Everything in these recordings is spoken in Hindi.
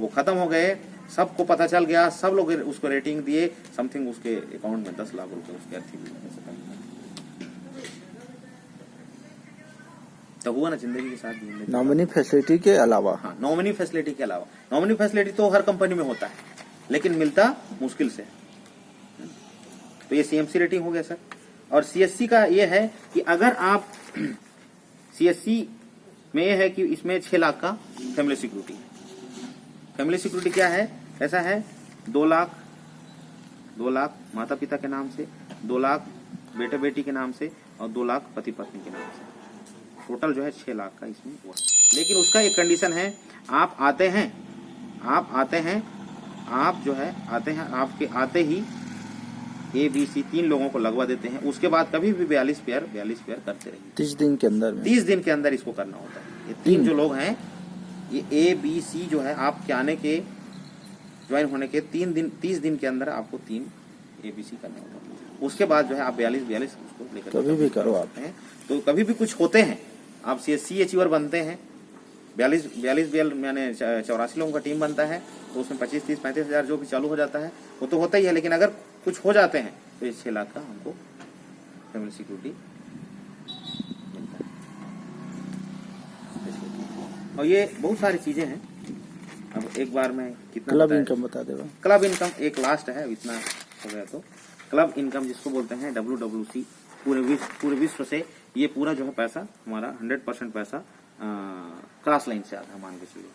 वो खत्म हो गए, सबको पता चल गया, सब लोग उसको रेटिंग दिए, समथिंग उसके अकाउंट में 10 लाख रुपए उसके आर्थिक तो हुआ ना जिंदगी के साथ। नॉमिनी फैसिलिटी के अलावा, हाँ, नॉमिनी फैसिलिटी के अलावा, नॉमिनी फैसिलिटी तो हर कंपनी में होता है लेकिन मिलता मुश्किल से। तो ये सीएमसी रेटिंग हो गया सर। और सीएससी का ये है कि अगर आप सीएससी में ये है कि इसमें 6 लाख का फैमिली सिक्योरिटी। फैमिली सिक्योरिटी क्या है, ऐसा है 2 लाख माता पिता के नाम से, 2 लाख बेटे बेटी के नाम से और 2 लाख पति पत्नी के नाम से, टोटल जो है 6 लाख का इसमें हुआ। लेकिन उसका एक कंडीशन है, आप आते हैं आपके आते ही ABC 3 लोगों को लगवा देते हैं, उसके बाद कभी भी 42 पेयर करते रहिए 30 दिन के अंदर में। 30 दिन के अंदर इसको करना होता है। ये 3 जो लोग हैं, ये ABC जो है आपके आने के ज्वाइन होने के 30 दिन के अंदर आपको 3 ABC करना होगा। उसके बाद जो है आप 42 उसको लेकर कभी भी करो आप हैं। तो कभी भी कुछ होते हैं, आप CSC अचीवर बनते हैं, 42 यानी 84 लोगों का टीम बनता है, तो उसमें 25, 30, 35 हजार जो भी चालू हो जाता है वो तो होता ही है। लेकिन अगर कुछ हो जाते हैं तो ये 6 लाख का हमको फैमिली सिक्योरिटी मिलता है। और ये बहुत सारी चीजें हैं। अब एक बार में कितना क्लब इनकम बता देगा। क्लब इनकम एक लास्ट है, इतना हो गया तो क्लब इनकम जिसको बोलते हैं WWC, पूरे विश्व से ये पूरा जो है पैसा हमारा 100% पैसा क्रॉस लाइन से आता है, मान के चलिए।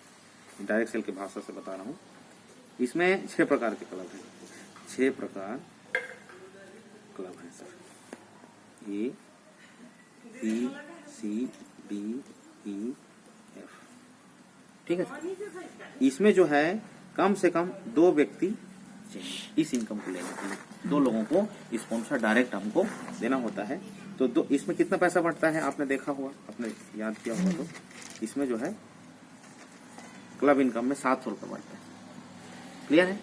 डायरेक्ट सेल की भाषा से बता रहा हूँ। इसमें 6 प्रकार के क्लब हैं, 6 प्रकार क्लब हैं sir. A B C D E F, ठीक है। इसमें जो है कम से कम 2 व्यक्ति चाहिए इस इनकम को लेने के लिए। 2 लोगों को स्पॉन्सर डायरेक्ट हमको देना होता है। तो इसमें कितना पैसा बढ़ता है आपने देखा हुआ, आपने याद किया होगा। तो इसमें जो है क्लब इनकम में 700 रुपये बढ़ता है। क्लियर है।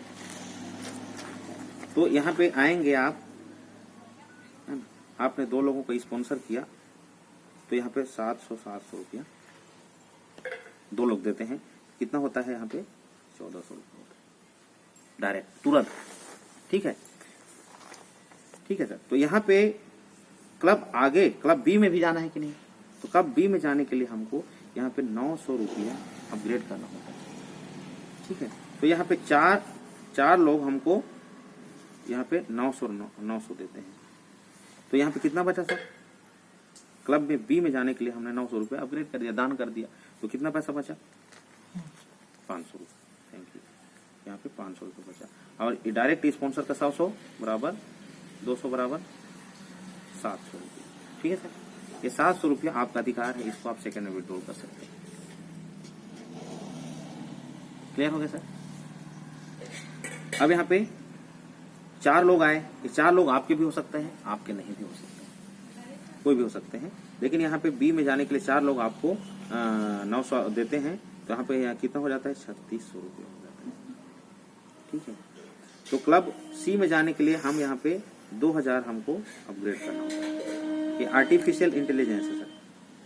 तो यहाँ पे आएंगे आप, आपने 2 लोगों को स्पॉन्सर किया तो यहाँ पे 700 रुपया 2 लोग देते हैं। कितना होता है यहाँ पे 1400 रुपये डायरेक्ट तुरंत। ठीक है सर। तो यहाँ पे क्लब बी में भी जाना है कि नहीं, तो क्लब बी में जाने के लिए हमको यहाँ पे 900 रुपया अपग्रेड करना होता है। ठीक है। तो यहाँ पे चार लोग हमको यहाँ पे 900 देते हैं। तो यहाँ पे कितना बचा सर, क्लब में बी में जाने के लिए हमने 900 रुपये अपग्रेड कर दिया, दान कर दिया, तो कितना पैसा बचा 500 रुपये। Thank you. यहाँ पे 500 रुपये बचा। और डायरेक्ट स्पॉन्सर का 100 बराबर 200 बराबर 700 रुपये। ठीक है सर। ये 700 रुपया आपका अधिकार है, इसको आप सेकंड में विड्रॉल कर सकते हैं। क्लियर हो गया सर। अब यहाँ पे 4 लोग आए, ये 4 लोग आपके भी हो सकते हैं, आपके नहीं भी हो सकते हैं, कोई भी हो सकते हैं। लेकिन यहाँ पे बी में जाने के लिए 4 लोग आपको 900 देते हैं, तो यहाँ पे कितना हो जाता है 3600 रुपये हो जाता है। ठीक है। तो क्लब सी में जाने के लिए हम यहाँ पे 2000 हमको अपग्रेड करना होता है। ये आर्टिफिशियल इंटेलिजेंस है sir,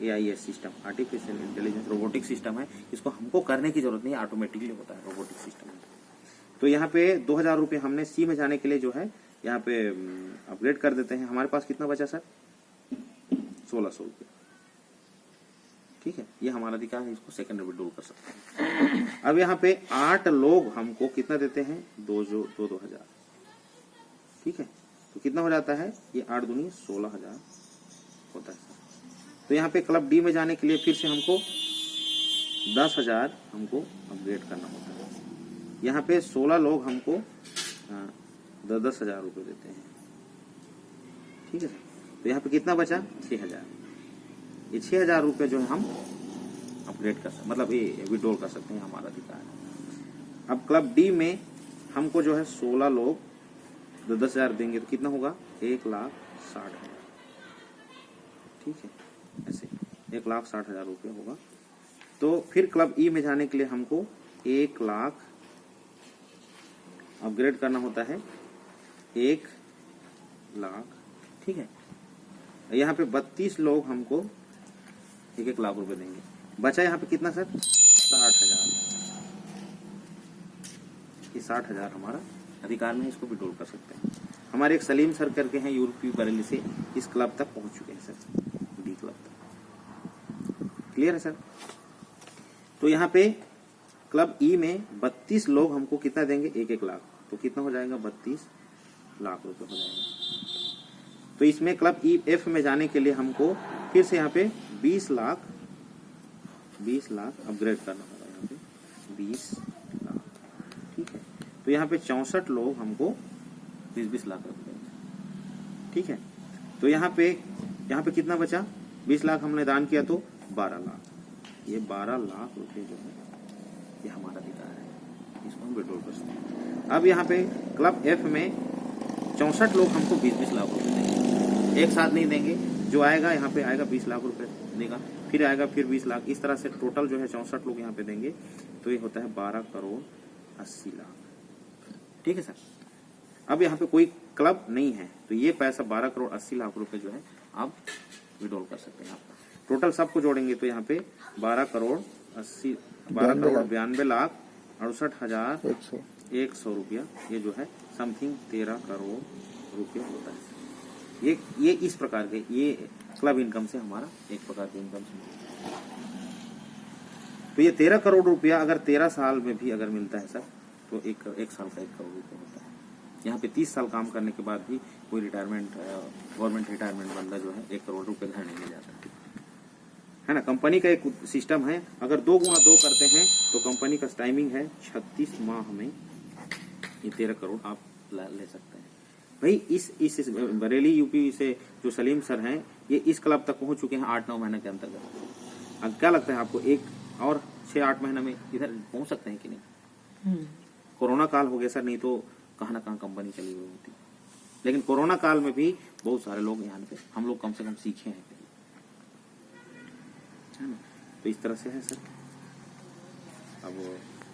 AIS system, artificial intelligence robotic system है। इसको हमको करने की जरूरत नहीं, ऑटोमेटिकली होता है, रोबोटिक सिस्टम है। तो यहाँ पे 2000 रुपये हमने सी में जाने के लिए जो है यहाँ पे अपग्रेड कर देते हैं। हमारे पास कितना बचा सर 1600 रुपये। ठीक है। ये हमारा अधिकार है, इसको सेकंड विड्रॉल कर सकते हैं। अब यहाँ पे 8 लोग हमको कितना देते हैं 2000। ठीक है। तो कितना हो जाता है ये 8 दूनी 16000 होता है। तो यहाँ पे क्लब डी में जाने के लिए फिर से हमको 10,000 हमको अपग्रेड करना होता है। यहाँ पे 16 लोग हमको 10,000 रुपये देते हैं। ठीक है सर। तो यहाँ पे कितना बचा 6000। ये 6000 रुपये जो है हम अपग्रेड कर सकते, मतलब ये विड्रॉल कर सकते हैं, हमारा अधिकार है। अब क्लब डी में हमको जो है 16 लोग 10,000 देंगे, तो कितना होगा 1,60,000। ठीक है। ऐसे 1,60,000 रुपये होगा। तो फिर क्लब ई में जाने के लिए हमको 1 लाख अपग्रेड करना होता है, 1 लाख। ठीक है। यहाँ पे 32 लोग हमको 1 लाख रुपए देंगे। बचा यहाँ पे कितना सर 60,000। ये 60,000 हमारा अधिकार में, इसको विड्रॉल कर सकते हैं। हमारे एक सलीम सर करके हैं यूपी बरेली से, इस क्लब तक पहुंच चुके हैं सर, डी क्लब तक। क्लियर है सर? तो यहाँ पे क्लब ई में 32 लोग हमको कितना देंगे, 1-1 लाख, तो कितना हो जाएगा, 32 लाख रुपए हो जाएगा। तो इसमें क्लब ई एफ में जाने के लिए हमको फिर से यहाँ पे 20 लाख अपग्रेड करना होगा, यहाँ पे 20 लाख, ठीक है। तो यहाँ पे 64 लोग हमको 20-20 लाख रुपए, ठीक है। तो यहाँ पे कितना बचा, 20 लाख हमने दान किया तो 12 लाख, ये 12 लाख रुपए जो है ये हमारा अधिकार है, इसको हम विड्रॉल कर सकते हैं। अब यहाँ पे क्लब एफ में 64 लोग हमको 20-20 लाख रुपए देंगे, एक साथ नहीं देंगे, जो आएगा यहाँ पे आएगा 20 लाख रुपए देगा, फिर आएगा फिर 20 लाख, इस तरह से टोटल जो है 64 लोग यहाँ पे देंगे, तो ये होता है 12 करोड़ 80 लाख, ठीक है सर। अब यहाँ पे कोई क्लब नहीं है तो ये पैसा 12 करोड़ 80 लाख रुपए जो है आप विड्रॉल कर सकते हैं। आप टोटल सबको जोड़ेंगे तो यहाँ पे 12 करोड़ 92 लाख 68,100 रुपया, ये जो है समथिंग 13 करोड़ रुपया होता है। ये इस प्रकार के, ये क्लब इनकम से हमारा एक प्रकार की इनकम से, तो ये 13 करोड़ रुपया अगर 13 साल में भी अगर मिलता है सर, तो एक साल का 1 करोड़ रुपया होता है। यहाँ पे 30 साल काम करने के बाद भी कोई रिटायरमेंट, गवर्नमेंट रिटायरमेंट बंदा जो है 1 करोड़ रुपए घर नहीं ले जाता है ना। कंपनी का एक सिस्टम है, अगर 2 गुणा 2 करते हैं तो कंपनी का टाइमिंग है 36 माह में ये 13 करोड़ आप ले सकते हैं। भाई इस बरेली यूपी से जो सलीम सर हैं, ये इस क्लब तक पहुंच चुके हैं 8-9 महीने के अंतर्गत। अब क्या लगता है आपको, एक और 6-8 महीने में इधर पहुंच सकते हैं कि नहीं? कोरोना काल हो गया सर, नहीं तो कहाँ ना कहाँ कंपनी चली हुई होती। लेकिन कोरोना काल में भी बहुत सारे लोग यहाँ पे हम लोग कम से कम सीखे हैं, है ना। तो इस तरह से है सर। अब